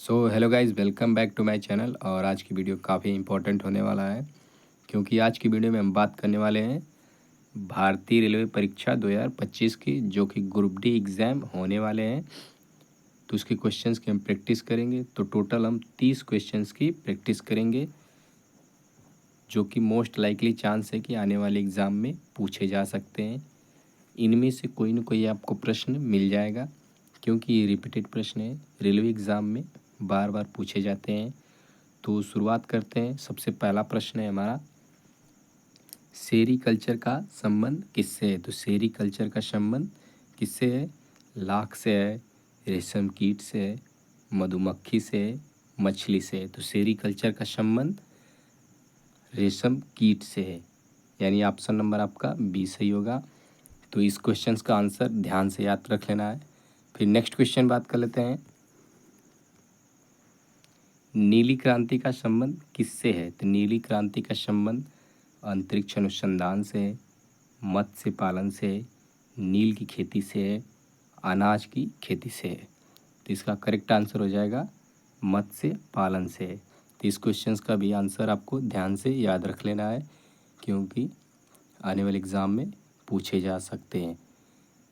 So hello guys, welcome back to my channel. और आज की वीडियो काफ़ी इंपॉर्टेंट होने वाला है, क्योंकि आज की वीडियो में हम बात करने वाले हैं भारतीय रेलवे परीक्षा 2025 की, जो कि ग्रुप डी एग्ज़ाम होने वाले हैं। तो उसके क्वेश्चंस की हम प्रैक्टिस करेंगे। तो टोटल हम 30 क्वेश्चंस की प्रैक्टिस करेंगे, जो कि मोस्ट लाइकली चांस है कि आने वाले एग्ज़ाम में पूछे जा सकते हैं। इनमें से कोई ना कोई आपको प्रश्न मिल जाएगा, क्योंकि ये रिपीटेड प्रश्न है, रेलवे एग्ज़ाम में बार बार पूछे जाते हैं। तो शुरुआत करते हैं। सबसे पहला प्रश्न है हमारा, सेरीकल्चर का संबंध किससे है? तो सेरीकल्चर का संबंध किससे है? लाख से है, रेशम कीट से है, मधुमक्खी से है, मछली से है। तो सेरीकल्चर का संबंध रेशम कीट से है, यानी ऑप्शन नंबर आपका बी सही होगा। तो इस क्वेश्चंस का आंसर ध्यान से याद रख लेना है। फिर नेक्स्ट क्वेश्चन बात कर लेते हैं, नीली क्रांति का संबंध किससे है? तो नीली क्रांति का संबंध अंतरिक्ष अनुसंधान से है, मत्स्य पालन से है, नील की खेती से है, अनाज की खेती से है। तो इसका करेक्ट आंसर हो जाएगा मत्स्य पालन से है। तो इस क्वेश्चंस का भी आंसर आपको ध्यान से याद रख लेना है, क्योंकि आने वाले एग्ज़ाम में पूछे जा सकते हैं।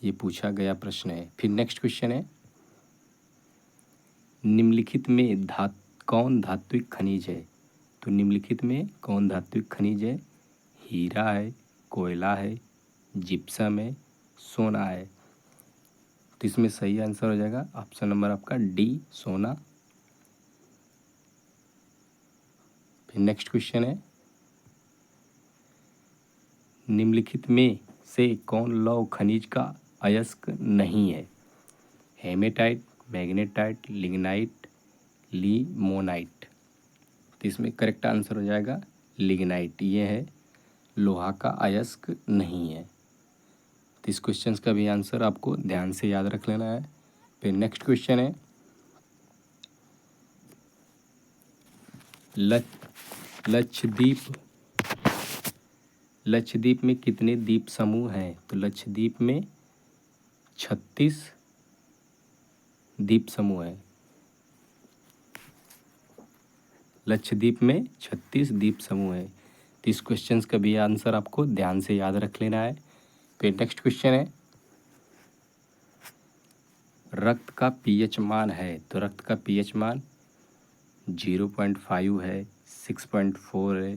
ये पूछा गया प्रश्न है। फिर नेक्स्ट क्वेश्चन है, निम्नलिखित में कौन धात्विक खनिज है? तो निम्नलिखित में कौन धात्विक खनिज है? हीरा है, कोयला है, जिप्सम है, सोना है। तो इसमें सही आंसर हो जाएगा ऑप्शन नंबर आपका डी, सोना। फिर नेक्स्ट क्वेश्चन है, निम्नलिखित में से कौन लौह खनिज का अयस्क नहीं है? Hematite, magnetite, lignite, limonite. तो इसमें करेक्ट आंसर हो जाएगा लिग्नाइट। ये है लोहा का अयस्क नहीं है। तो इस क्वेश्चन का भी आंसर आपको ध्यान से याद रख लेना है। फिर नेक्स्ट क्वेश्चन है, लक्षद्वीप लक्षद्वीप में कितने द्वीप समूह हैं? तो लक्षद्वीप में 36 द्वीप समूह है। लक्षद्वीप में 36 द्वीप समूह है। तो इस क्वेश्चन का भी आंसर आपको ध्यान से याद रख लेना है। फिर नेक्स्ट क्वेश्चन है, रक्त का पीएच मान है? तो रक्त का पीएच मान 0.5 है, 6.4 है,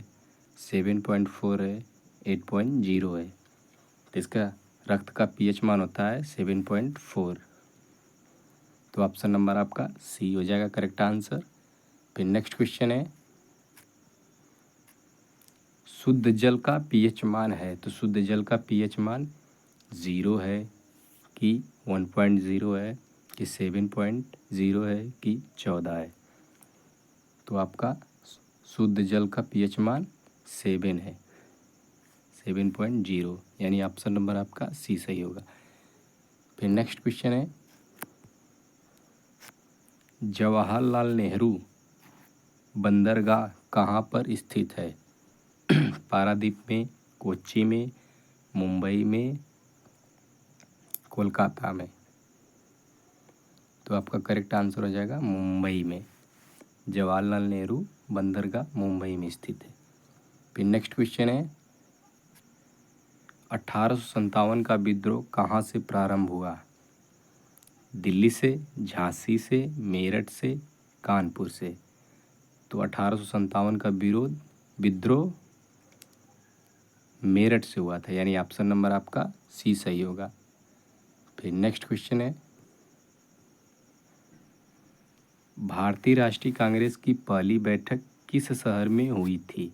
7.4 है, 8.0 है। तो इसका रक्त का पीएच मान होता है 7.4। तो ऑप्शन नंबर आपका सी हो जाएगा करेक्ट आंसर। फिर नेक्स्ट क्वेश्चन है, शुद्ध जल का पीएच मान है? तो शुद्ध जल का पीएच मान 0 है कि 1.0 है कि 7.0 है कि 14 है? तो आपका शुद्ध जल का पीएच मान 7 है, 7.0, यानी ऑप्शन नंबर आपका सी सही होगा। फिर नेक्स्ट क्वेश्चन है, जवाहरलाल नेहरू बंदरगाह कहाँ पर स्थित है? पारादीप में, कोच्चि में, मुंबई में, कोलकाता में। तो आपका करेक्ट आंसर हो जाएगा मुंबई में। जवाहरलाल नेहरू बंदरगाह मुंबई में स्थित है। फिर नेक्स्ट क्वेश्चन है, 1857 का विद्रोह कहाँ से प्रारंभ हुआ? दिल्ली से, झांसी से, मेरठ से, कानपुर से? तो 1857 का विद्रोह मेरठ से हुआ था, यानी ऑप्शन नंबर आपका सी सही होगा। फिर नेक्स्ट क्वेश्चन है, भारतीय राष्ट्रीय कांग्रेस की पहली बैठक किस शहर में हुई थी?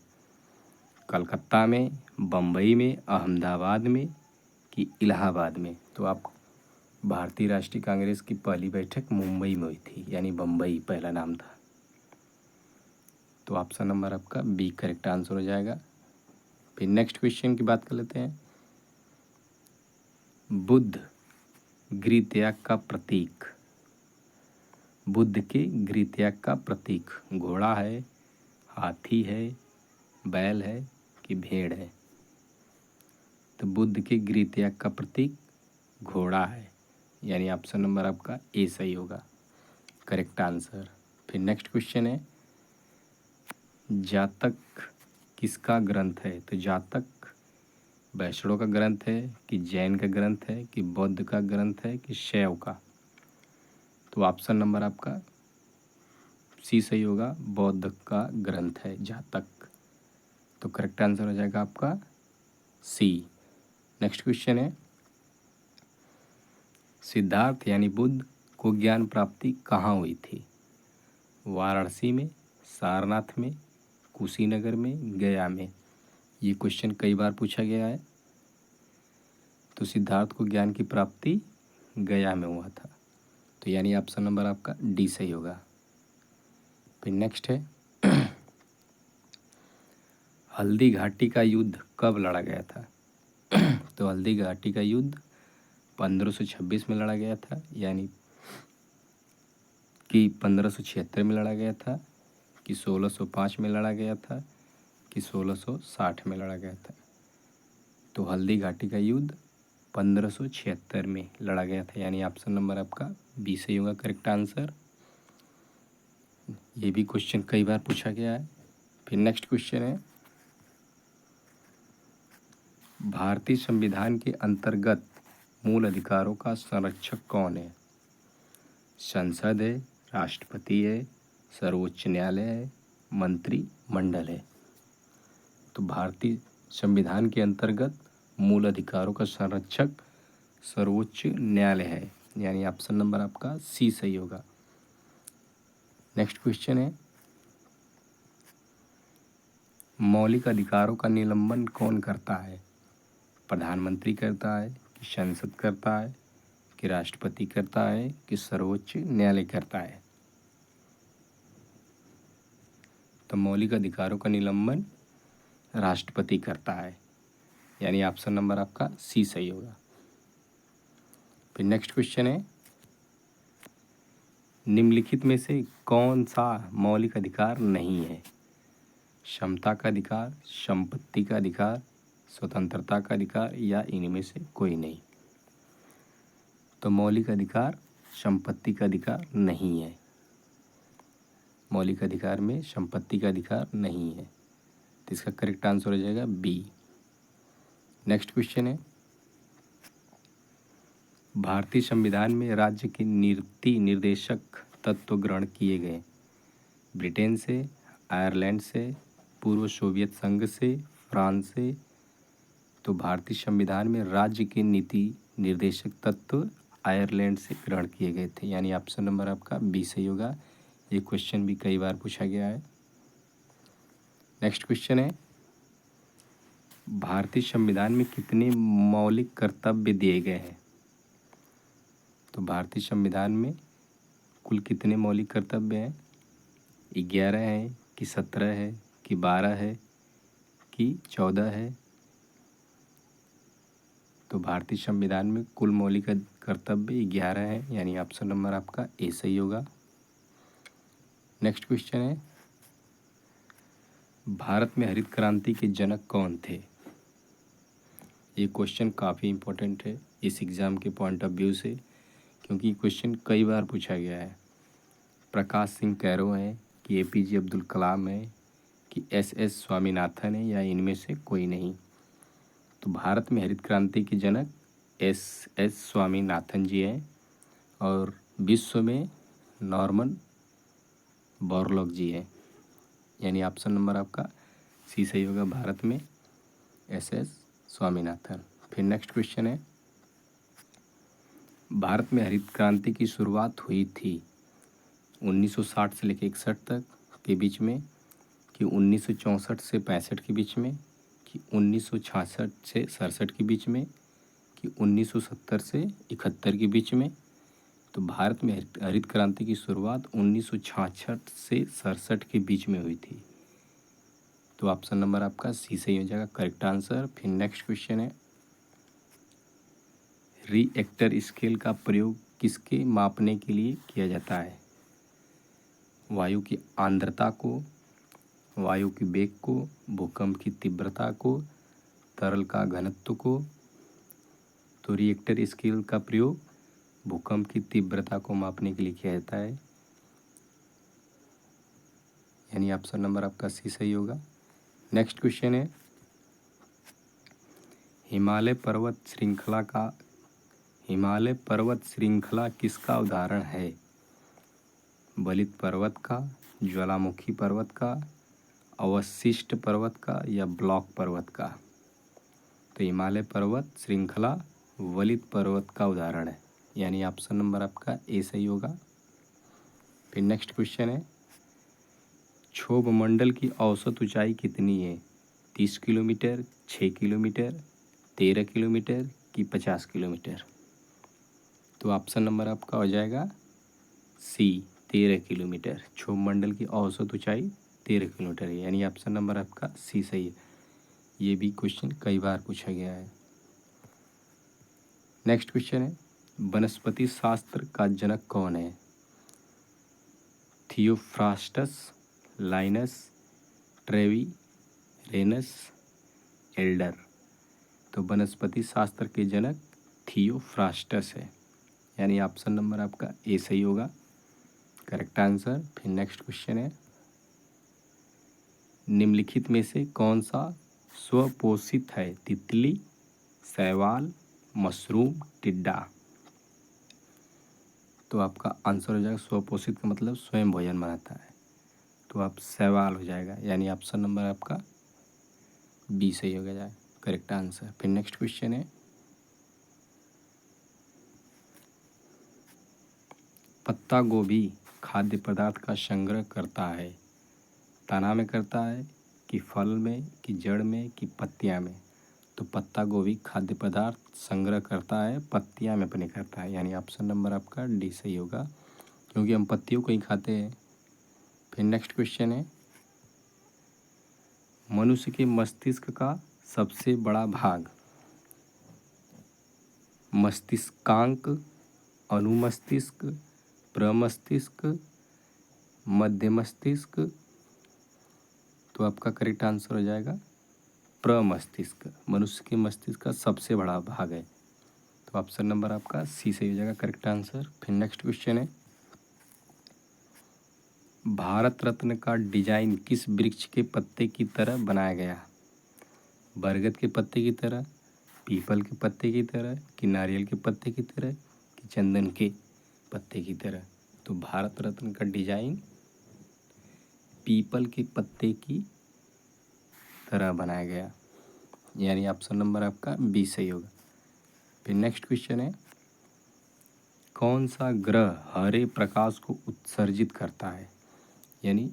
कलकत्ता में, बम्बई में, अहमदाबाद में कि इलाहाबाद में? तो आप भारतीय राष्ट्रीय कांग्रेस की पहली बैठक मुंबई में हुई थी, यानी बम्बई पहला नाम था। तो ऑप्शन नंबर आपका बी करेक्ट आंसर हो जाएगा। फिर नेक्स्ट क्वेश्चन की बात कर लेते हैं, बुद्ध गृह त्याग का प्रतीक। बुद्ध के गृह त्याग का प्रतीक घोड़ा है, हाथी है, बैल है कि भेड़ है? तो बुद्ध के गृह त्याग का प्रतीक घोड़ा है, यानी ऑप्शन नंबर आपका ए सही होगा करेक्ट आंसर। फिर नेक्स्ट क्वेश्चन है, जातक किसका ग्रंथ है? तो जातक वैष्णव का ग्रंथ है कि जैन का ग्रंथ है कि बौद्ध का ग्रंथ है कि शैव का? तो ऑप्शन नंबर आपका सी सही होगा, बौद्ध का ग्रंथ है जातक। तो करेक्ट आंसर हो जाएगा आपका सी। नेक्स्ट क्वेश्चन है, सिद्धार्थ यानी बुद्ध को ज्ञान प्राप्ति कहाँ हुई थी? वाराणसी में, सारनाथ में, कुशीनगर में, गया में? ये क्वेश्चन कई बार पूछा गया है। तो सिद्धार्थ को ज्ञान की प्राप्ति गया में हुआ था, तो यानी ऑप्शन नंबर आपका डी सही होगा। फिर नेक्स्ट है, हल्दी घाटी का युद्ध कब लड़ा गया था? तो हल्दी घाटी का युद्ध 1526 में लड़ा गया था, यानी कि 1576 में लड़ा गया था, कि 1605 में लड़ा गया था, कि 1660 में लड़ा गया था? तो हल्दी घाटी का युद्ध 1576 में लड़ा गया था, यानी ऑप्शन नंबर आपका बी सही होगा करेक्ट आंसर। ये भी क्वेश्चन कई बार पूछा गया है। फिर नेक्स्ट क्वेश्चन है, भारतीय संविधान के अंतर्गत मूल अधिकारों का संरक्षक कौन है? संसद है, राष्ट्रपति है, सर्वोच्च न्यायालय है, मंत्रिमंडल है? तो भारतीय संविधान के अंतर्गत मूल अधिकारों का संरक्षक सर्वोच्च न्यायालय है, यानी ऑप्शन नंबर आपका सी सही होगा। नेक्स्ट क्वेश्चन है, मौलिक अधिकारों का निलंबन कौन करता है? प्रधानमंत्री करता है कि संसद करता है कि राष्ट्रपति करता है कि सर्वोच्च न्यायालय करता है? तो मौलिक अधिकारों का निलंबन राष्ट्रपति करता है, यानी ऑप्शन नंबर आपका सी सही होगा। फिर नेक्स्ट क्वेश्चन है, निम्नलिखित में से कौन सा मौलिक अधिकार नहीं है? क्षमता का अधिकार, संपत्ति का अधिकार, स्वतंत्रता का अधिकार, या इनमें से कोई नहीं? तो मौलिक अधिकार संपत्ति का अधिकार नहीं है। मौलिक अधिकार में संपत्ति का अधिकार नहीं है, तो इसका करेक्ट आंसर हो जाएगा बी। नेक्स्ट क्वेश्चन है, भारतीय संविधान में राज्य के नीति निर्देशक तत्व ग्रहण किए गए ब्रिटेन से, आयरलैंड से, पूर्व सोवियत संघ से, फ्रांस से? तो भारतीय संविधान में राज्य के नीति निर्देशक तत्व आयरलैंड से ग्रहण किए गए थे, यानी ऑप्शन नंबर आपका बी सही होगा। ये क्वेश्चन भी कई बार पूछा गया है। नेक्स्ट क्वेश्चन है, भारतीय संविधान में कितने मौलिक कर्तव्य दिए गए हैं? तो भारतीय संविधान में कुल कितने मौलिक कर्तव्य हैं? 11 है कि 17 है कि 12 है कि 14 है? तो भारतीय संविधान में कुल मौलिक कर्तव्य 11 है, यानी ऑप्शन नंबर आपका ए सही होगा। नेक्स्ट क्वेश्चन है, भारत में हरित क्रांति के जनक कौन थे? ये क्वेश्चन काफ़ी इम्पोर्टेंट है इस एग्ज़ाम के पॉइंट ऑफ व्यू से, क्योंकि क्वेश्चन कई बार पूछा गया है। प्रकाश सिंह कैरो हैं कि APJ अब्दुल कलाम है कि SS स्वामीनाथन है, या इनमें से कोई नहीं? तो भारत में हरित क्रांति के जनक SS स्वामीनाथन जी हैं, और विश्व में नॉर्मन बोरलॉग जी हैं, यानी ऑप्शन नंबर आपका सी सही होगा, भारत में SS स्वामीनाथन। फिर नेक्स्ट क्वेश्चन है, भारत में हरित क्रांति की शुरुआत हुई थी 1960 से लेकर 61 तक के बीच में, कि 1964 से 65 के बीच में, कि 1966 से 67 के बीच में, कि 1970 से 71 के बीच में? तो भारत में हरित क्रांति की शुरुआत 1966 से 67 के बीच में हुई थी, तो ऑप्शन नंबर आपका सी सही हो जाएगा करेक्ट आंसर। फिर नेक्स्ट क्वेश्चन है, रिएक्टर स्केल का प्रयोग किसके मापने के लिए किया जाता है? वायु की आर्द्रता को, वायु की वेग को, भूकंप की तीव्रता को, तरल का घनत्व को? तो रिएक्टर स्केल का प्रयोग भूकंप की तीव्रता को मापने के लिए किया जाता है। यानी ऑप्शन नंबर आपका सी सही होगा। नेक्स्ट क्वेश्चन है, हिमालय पर्वत श्रृंखला किसका उदाहरण है? बलित पर्वत का, ज्वालामुखी पर्वत का, अवशिष्ट पर्वत का या ब्लॉक पर्वत का? तो हिमालय पर्वत श्रृंखला वलित पर्वत का उदाहरण है, यानी ऑप्शन नंबर आपका ए सही होगा। फिर नेक्स्ट क्वेश्चन है, क्षोभ मंडल की औसत ऊंचाई कितनी है? 30 किलोमीटर, 6 किलोमीटर, 13 किलोमीटर कि 50 किलोमीटर? तो ऑप्शन नंबर आपका हो जाएगा सी 13 किलोमीटर। क्षोभ मंडल की औसत ऊंचाई 13 किलोमीटर है, यानी ऑप्शन नंबर आपका सी सही है। ये भी क्वेश्चन कई बार पूछा गया है। नेक्स्ट क्वेश्चन है, वनस्पति शास्त्र का जनक कौन है? Theophrastus, Linnaeus, Treviranus, Elder? तो वनस्पति शास्त्र के जनक थियोफ्रास्टस है, यानी ऑप्शन नंबर आपका ए सही होगा, करेक्ट आंसर। फिर नेक्स्ट क्वेश्चन है, निम्नलिखित में से कौन सा स्वपोषित है? तितली, शैवाल, मशरूम, टिड्डा? तो आपका आंसर हो जाएगा, स्वपोषित का मतलब स्वयं भोजन बनाता है, तो आप शैवाल हो जाएगा, यानी ऑप्शन नंबर आपका बी सही हो जाए, करेक्ट आंसर। फिर नेक्स्ट क्वेश्चन है, पत्ता गोभी खाद्य पदार्थ का संग्रह करता है, तना में करता है कि फल में कि जड़ में कि पत्तियां में? तो पत्ता गोभी खाद्य पदार्थ संग्रह करता है, पत्तियां में अपने करता है, यानी ऑप्शन नंबर आपका डी सही होगा, क्योंकि हम पत्तियों को ही खाते हैं। फिर नेक्स्ट क्वेश्चन है, मनुष्य के मस्तिष्क का सबसे बड़ा भाग? मस्तिष्कांक, अनुमस्तिष्क, प्रमस्तिष्क, मध्य मस्तिष्क? तो आपका करेक्ट आंसर हो जाएगा प्रमस्तिष्क। मनुष्य के मस्तिष्क का सबसे बड़ा भाग है, तो ऑप्शन नंबर आपका सी सही हो जाएगा, करेक्ट आंसर। फिर नेक्स्ट क्वेश्चन है, भारत रत्न का डिजाइन किस वृक्ष के पत्ते की तरह बनाया गया? बरगद के पत्ते की तरह, पीपल के पत्ते की तरह कि नारियल के पत्ते की तरह कि चंदन के पत्ते की तरह? तो भारत रत्न का डिजाइन पीपल के पत्ते की तरह बनाया गया, यानी ऑप्शन नंबर आपका बी सही होगा। फिर नेक्स्ट क्वेश्चन है, कौन सा ग्रह हरे प्रकाश को उत्सर्जित करता है? यानी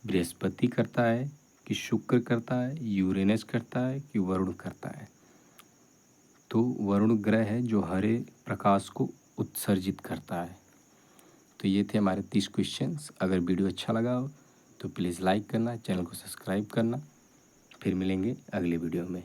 बृहस्पति करता है कि शुक्र करता है, यूरेनस करता है कि वरुण करता है? तो वरुण ग्रह है जो हरे प्रकाश को उत्सर्जित करता है। तो ये थे हमारे 30 क्वेश्चंस। अगर वीडियो अच्छा लगा हो तो प्लीज़ लाइक करना, चैनल को सब्सक्राइब करना। फिर मिलेंगे अगले वीडियो में।